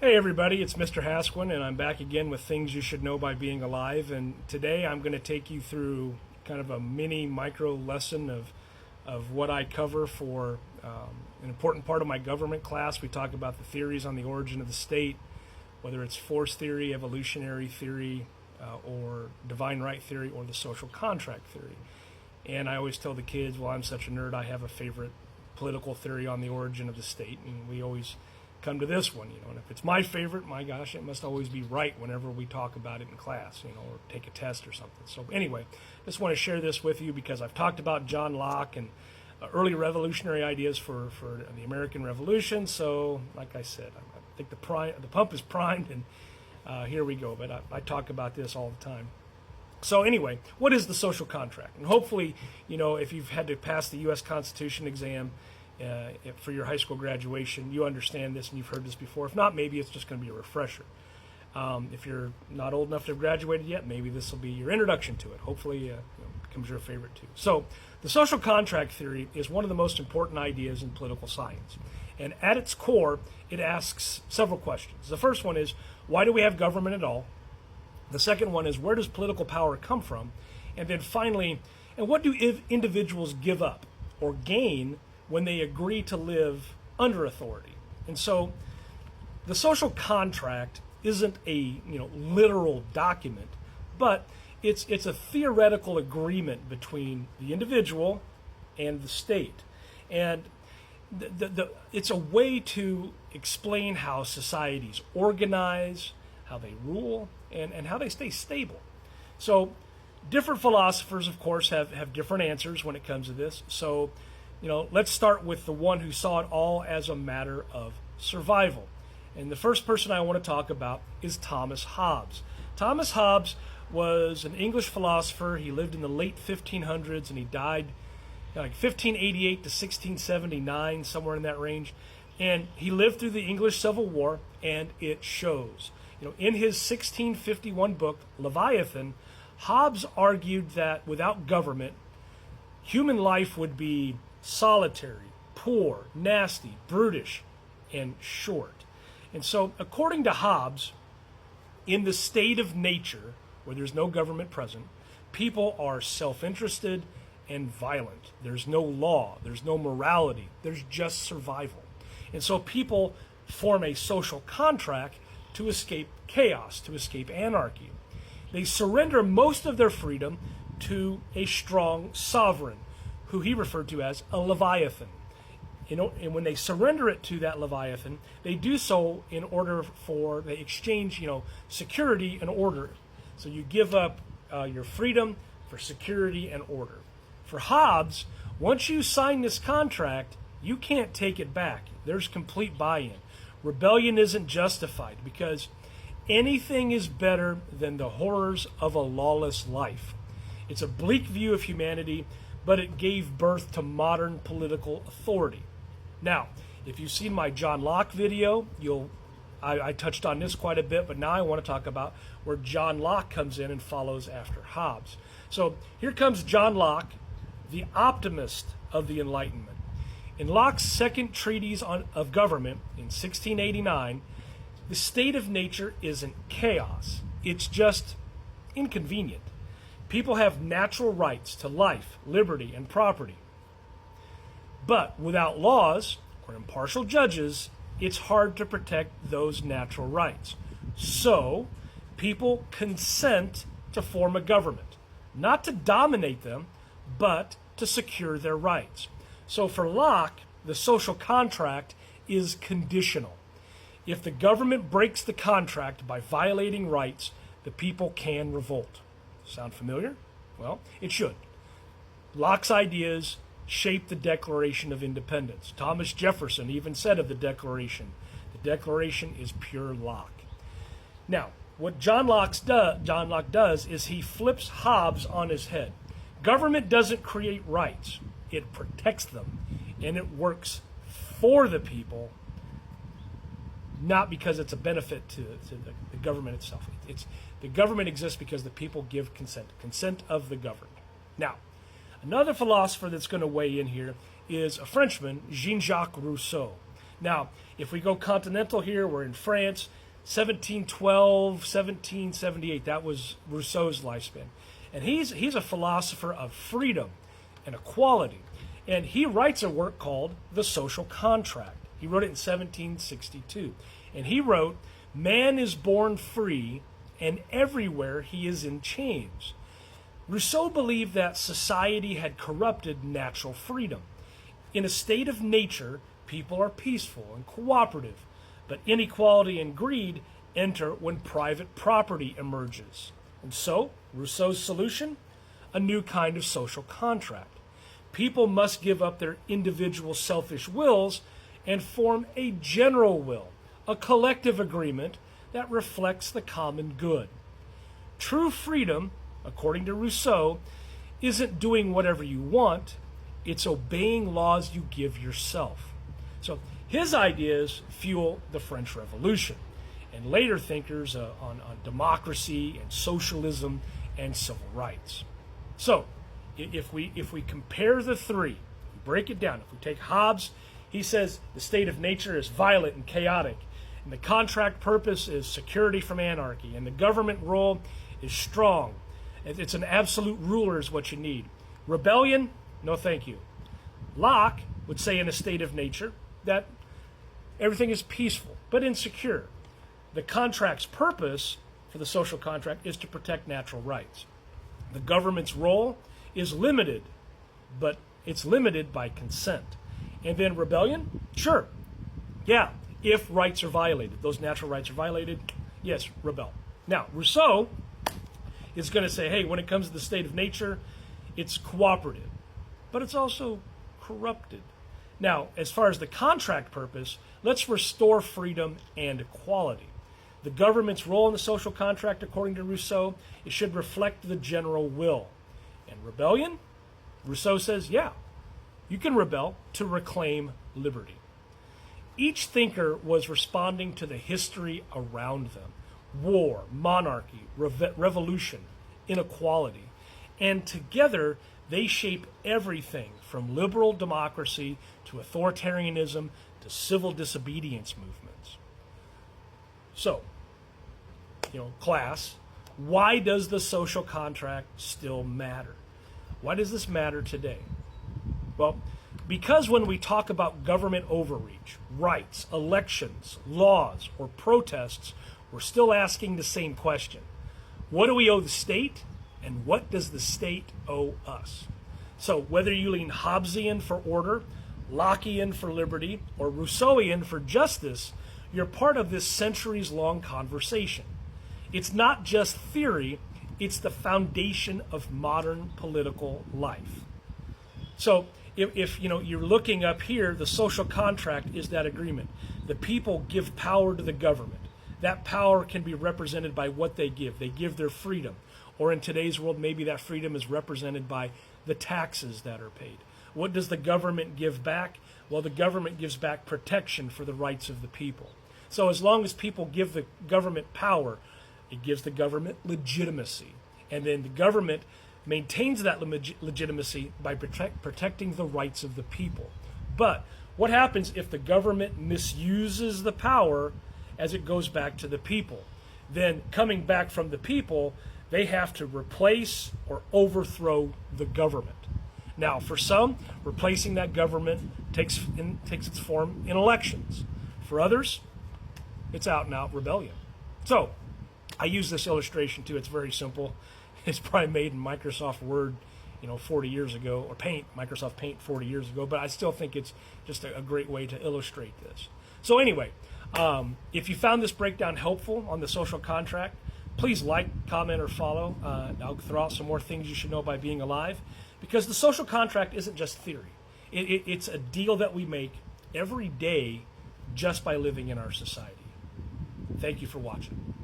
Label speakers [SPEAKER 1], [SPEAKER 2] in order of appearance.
[SPEAKER 1] Hey everybody, it's Mr. Hasquin, and I'm back again with Things You Should Know by Being Alive. And today I'm going to take you through kind of a mini micro lesson of what I cover for an important part of my government class. We talk about the theories on the origin of the state, whether it's force theory, evolutionary theory, or divine right theory, or the social contract theory. And I always tell the kids, well, I'm such a nerd, I have a favorite political theory on the origin of the state, and we always come to this one, and if it's my favorite, my gosh, it must always be right whenever we talk about it in class, or take a test or something. So anyway, just want to share this with you because I've talked about John Locke and early revolutionary ideas for the American Revolution. So like I said, I think the pump is primed, and here we go. But I talk about this all the time. So anyway, what is the social contract? And hopefully, if you've had to pass the U.S. Constitution exam for your high school graduation, you understand this and you've heard this before. If not, maybe it's just going to be a refresher. If you're not old enough to have graduated yet, maybe this will be your introduction to it. Hopefully, it becomes your favorite too. So the social contract theory is one of the most important ideas in political science. And at its core, it asks several questions. The first one is, why do we have government at all? The second one is, where does political power come from? And then finally, and what do individuals give up or gain when they agree to live under authority? And so the social contract isn't a literal document, but it's a theoretical agreement between the individual and the state. And it's a way to explain how societies organize, how they rule, and how they stay stable. So different philosophers, of course, have different answers when it comes to this. So let's start with the one who saw it all as a matter of survival. And the first person I want to talk about is Thomas Hobbes. Thomas Hobbes was an English philosopher. He lived in the late 1500s and he died like 1588 to 1679, somewhere in that range. And he lived through the English Civil War, and it shows. In his 1651 book, Leviathan, Hobbes argued that without government, human life would be solitary, poor, nasty, brutish, and short. And so, according to Hobbes, in the state of nature, where there's no government present, people are self-interested and violent. There's no law, there's no morality, there's just survival. And so people form a social contract to escape chaos, to escape anarchy. They surrender most of their freedom to a strong sovereign, who he referred to as a Leviathan. And when they surrender it to that Leviathan, they do so in order they exchange, security and order. So you give up your freedom for security and order. For Hobbes, once you sign this contract, you can't take it back. There's complete buy-in. Rebellion isn't justified because anything is better than the horrors of a lawless life. It's a bleak view of humanity, but it gave birth to modern political authority. Now, if you've seen my John Locke video, I touched on this quite a bit, but now I want to talk about where John Locke comes in and follows after Hobbes. So here comes John Locke, the optimist of the Enlightenment. In Locke's second treatise of government in 1689, the state of nature isn't chaos. It's just inconvenient. People have natural rights to life, liberty, and property. But without laws or impartial judges, it's hard to protect those natural rights. So, people consent to form a government, not to dominate them, but to secure their rights. So for Locke, the social contract is conditional. If the government breaks the contract by violating rights, the people can revolt. Sound familiar? Well, it should. Locke's ideas shaped the Declaration of Independence. Thomas Jefferson even said of the Declaration is pure Locke. Now, what John Locke does is he flips Hobbes on his head. Government doesn't create rights. It protects them, and it works for the people, not because it's a benefit to the government itself. The government exists because the people give consent of the governed. Now, another philosopher that's going to weigh in here is a Frenchman, Jean-Jacques Rousseau. Now, if we go continental here, we're in France, 1712, 1778. That was Rousseau's lifespan. And he's a philosopher of freedom and equality. And he writes a work called The Social Contract. He wrote it in 1762. And he wrote, "Man is born free, and everywhere he is in chains." Rousseau believed that society had corrupted natural freedom. In a state of nature, people are peaceful and cooperative, but inequality and greed enter when private property emerges. And so, Rousseau's solution? A new kind of social contract. People must give up their individual selfish wills and form a general will, a collective agreement that reflects the common good. True freedom, according to Rousseau, isn't doing whatever you want, it's obeying laws you give yourself. So his ideas fuel the French Revolution and later thinkers on democracy and socialism and civil rights. So if we compare the three, break it down. If we take Hobbes, he says the state of nature is violent and chaotic, and the contract purpose is security from anarchy, and the government role is strong. It's an absolute ruler is what you need. Rebellion? No thank you. Locke would say in a state of nature that everything is peaceful but insecure. The contract's purpose for the social contract is to protect natural rights. The government's role is limited, but it's limited by consent. And then rebellion? Sure. Yeah, if rights are violated, those natural rights are violated, yes, rebel. Now, Rousseau is going to say, hey, when it comes to the state of nature, it's cooperative, but it's also corrupted. Now, as far as the contract purpose, let's restore freedom and equality. The government's role in the social contract, according to Rousseau, it should reflect the general will. And rebellion? Rousseau says, yeah, you can rebel to reclaim liberty. Each thinker was responding to the history around them. War, monarchy, revolution, inequality. And together, they shape everything from liberal democracy to authoritarianism to civil disobedience movements. So, class, why does the social contract still matter? Why does this matter today? Well, because when we talk about government overreach, rights, elections, laws, or protests, we're still asking the same question. What do we owe the state, and what does the state owe us? So whether you lean Hobbesian for order, Lockean for liberty, or Rousseauian for justice, you're part of this centuries-long conversation. It's not just theory, it's the foundation of modern political life. So if you're looking up here, the social contract is that agreement. The people give power to the government. That power can be represented by what they give. They give their freedom. Or in today's world, maybe that freedom is represented by the taxes that are paid. What does the government give back? Well, the government gives back protection for the rights of the people. So as long as people give the government power, it gives the government legitimacy. And then the government maintains that legitimacy by protecting the rights of the people. But what happens if the government misuses the power as it goes back to the people? Then coming back from the people, they have to replace or overthrow the government. Now, for some, replacing that government takes its form in elections. For others, it's out and out rebellion. So, I use this illustration too. It's very simple. It's probably made in Microsoft Word, 40 years ago, or Microsoft Paint 40 years ago, but I still think it's just a great way to illustrate this. So anyway, if you found this breakdown helpful on the social contract, please like, comment, or follow. I'll throw out some more things you should know by being alive, because the social contract isn't just theory. It's a deal that we make every day just by living in our society. Thank you for watching.